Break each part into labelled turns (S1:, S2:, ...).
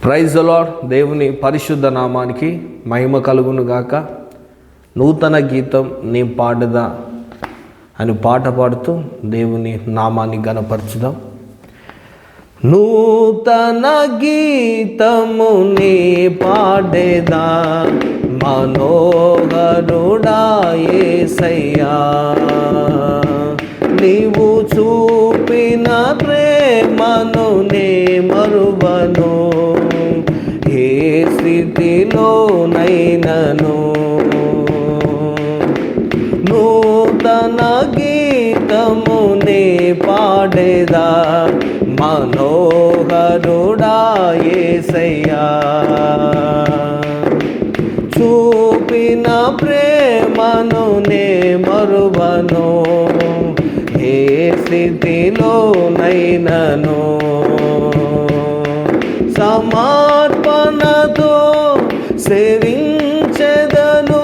S1: Praise the lord. దేవుని పరిశుద్ధ నామానికి మహిమ కలుగును గాక. నూతన గీతం నీ పాడుదా అని పాట పాడుతూ దేవుని నామాన్ని గణపరచుదాం. నూతన గీతము నీ పాడేదా మనోహరుడా యేసయ్యా, నీవు చూపిన ప్రేమను నే మరువను, ఏ స్థితిలోనైనను. నూతన గీతము నే పాడేదా మనోహరుడా యేసయ్యా, చూపిన ప్రేమను నే మరువను, ఏ స్థితిలోనైనను. సమర్పణతో సేవించెదను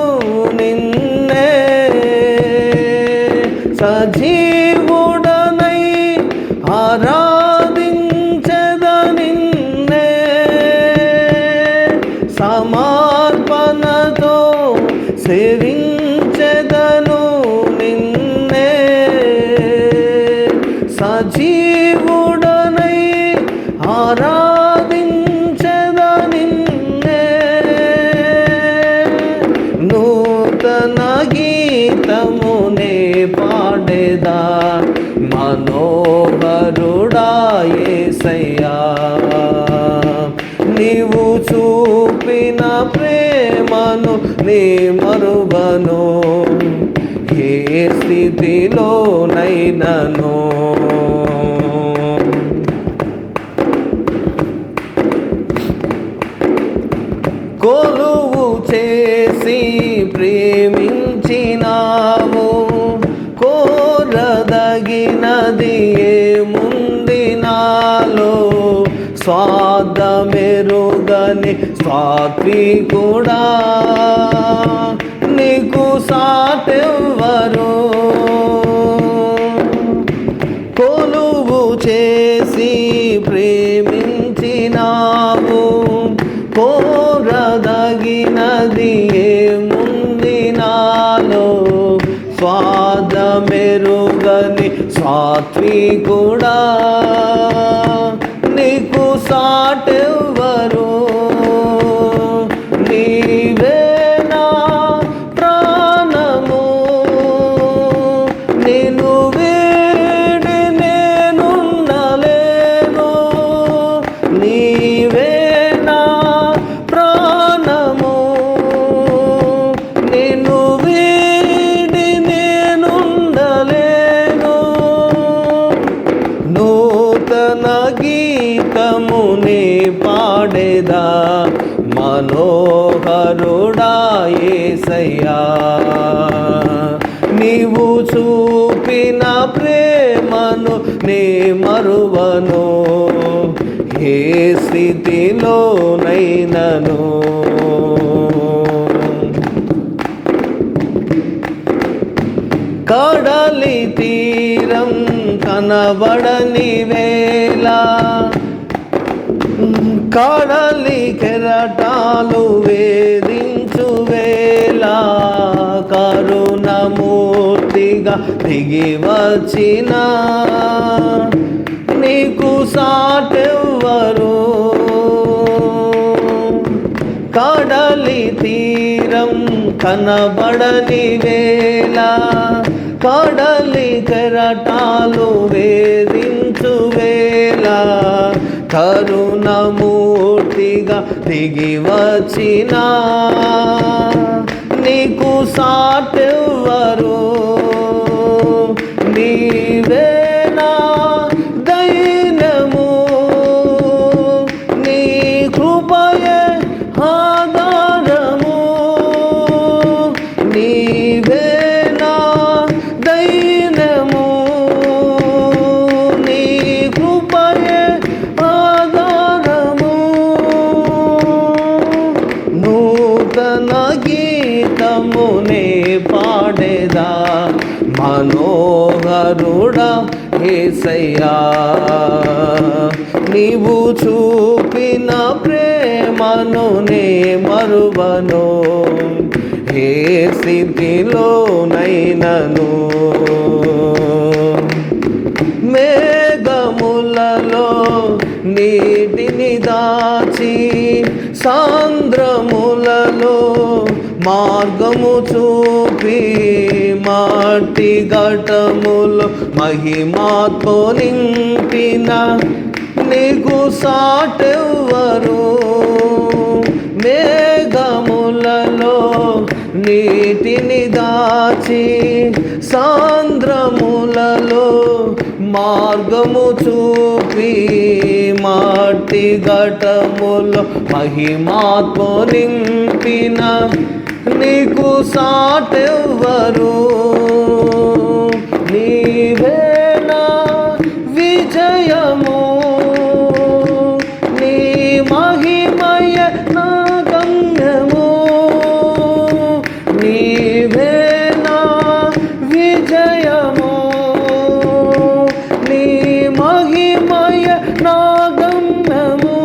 S1: నిన్నే, సజీవుడనై ఆరాధించెద నిన్నే. సమర్పణతో సేవించెదను నిన్నే, సజీవుడనై ఆరాధించెద నిన్నే. నూతన గీతమునే పాడేదా మనోహరుడా యేసయ్యా, నీవు చూపిన ప్రేమను నే మరువను, ఏ స్థితిలోనైనను. కొలువు చేసి ప్రేమించినావు, కోరదగినది ఏముంది నాలో. స్వార్థమెరుగని సాత్వికుడా, నీకు సాటెవ్వరు. కొలువు చేసి ప్రేమించినావు, కోరదగినది ఏముంది నాలో. స్వార్థమెరుగని సాత్వికుడా, నీకు సాటెవ్వరు. నీవే నా ప్రాణము, నిన్ను వీడి నేనుండలేను. నీవే నా ప్రాణము, నిన్ను వీడి నేనుండలేను. నూతన గీతమునే పాడేదా మనోహరుడా యేసయ్యా, నీవు చూపిన ప్రేమను నే మరువను, ఏ స్థితిలోనైనను. కడలి తీరం కనబడని వేళ, కడలి కెరటాలు వేధించు వేళ, కరుణమూర్తిగా దిగి వచ్చిన నీకు సాటెవ్వరు. కడలి తీరం కనబడని వేళ, కడలి కెరటాలు వేధించు వేళ, కరుణమూర్తిగా దిగి వచ్చిన నీకు సాటెవ్వరు. నీవే నా దైన్యము, నీ కృపయే ఆధారము. నీవే నా దైన్యము, నీ కృపయే ఆధారము. నూతన గీతమునే పాడేదా మనోహరుడా యేసయ్యా, నీవు చూపిన ప్రేమ విడువను నే మరువను, ఏ స్థితిలోనైనను. మేఘములలో నీటిని దాచి, సాంద్రములలో మార్గము చూపి, మట్టి ఘటములో మహిమాతో నింపిన నీకు సాటెవ్వరు. మేఘములలో నీటిని దాచి, సాంద్రములలో మార్గము చూపి, మట్టి ఘటములో మహిమాతో నింపిన నీకు సాటెవ్వరు. నీవే నా విజయము, నీ మహిమయ నా గమ్యము. నీవే నా విజయము, నీ మహిమయ నా గమ్యము.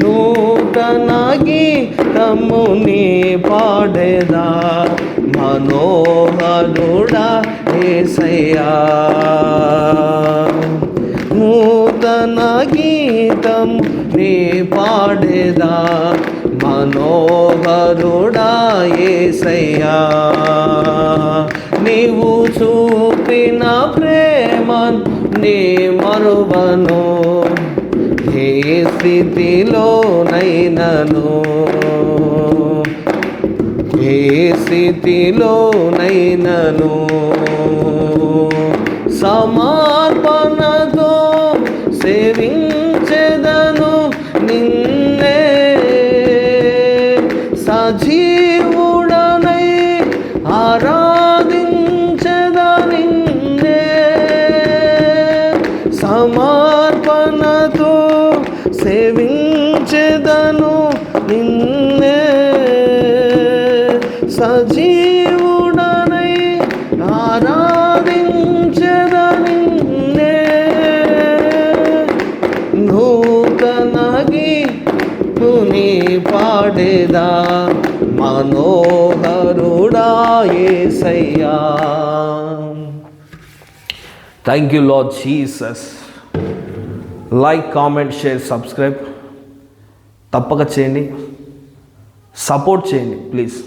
S1: నూతన గీతము నీ పాడేదా, మనోహరుడా యేసయ్యా. నూతన గీతం నీ పాడేదా, మనోహరుడా యేసయ్యా. నీవు చూపిన ప్రేమను నీ మరువను, ఏ స్థితిలోనైనను. ఏ స్థితిలోనైనను సమర్పణతో సేవించెదను నిన్నే, సజీవుడనై ఆరాధించెద నిన్నే. సమర్పణతో సేవించెదను నిన్నే, సజీవుడనై ఆరాధించెద నిన్నే. నూతన గీతుని పాడేదా, మనోహరుడా యేసయ్యా. Thank you Lord Jesus. Like, comment, share, subscribe తప్పక చేయండి. సపోర్ట్ చేయండి ప్లీజ్.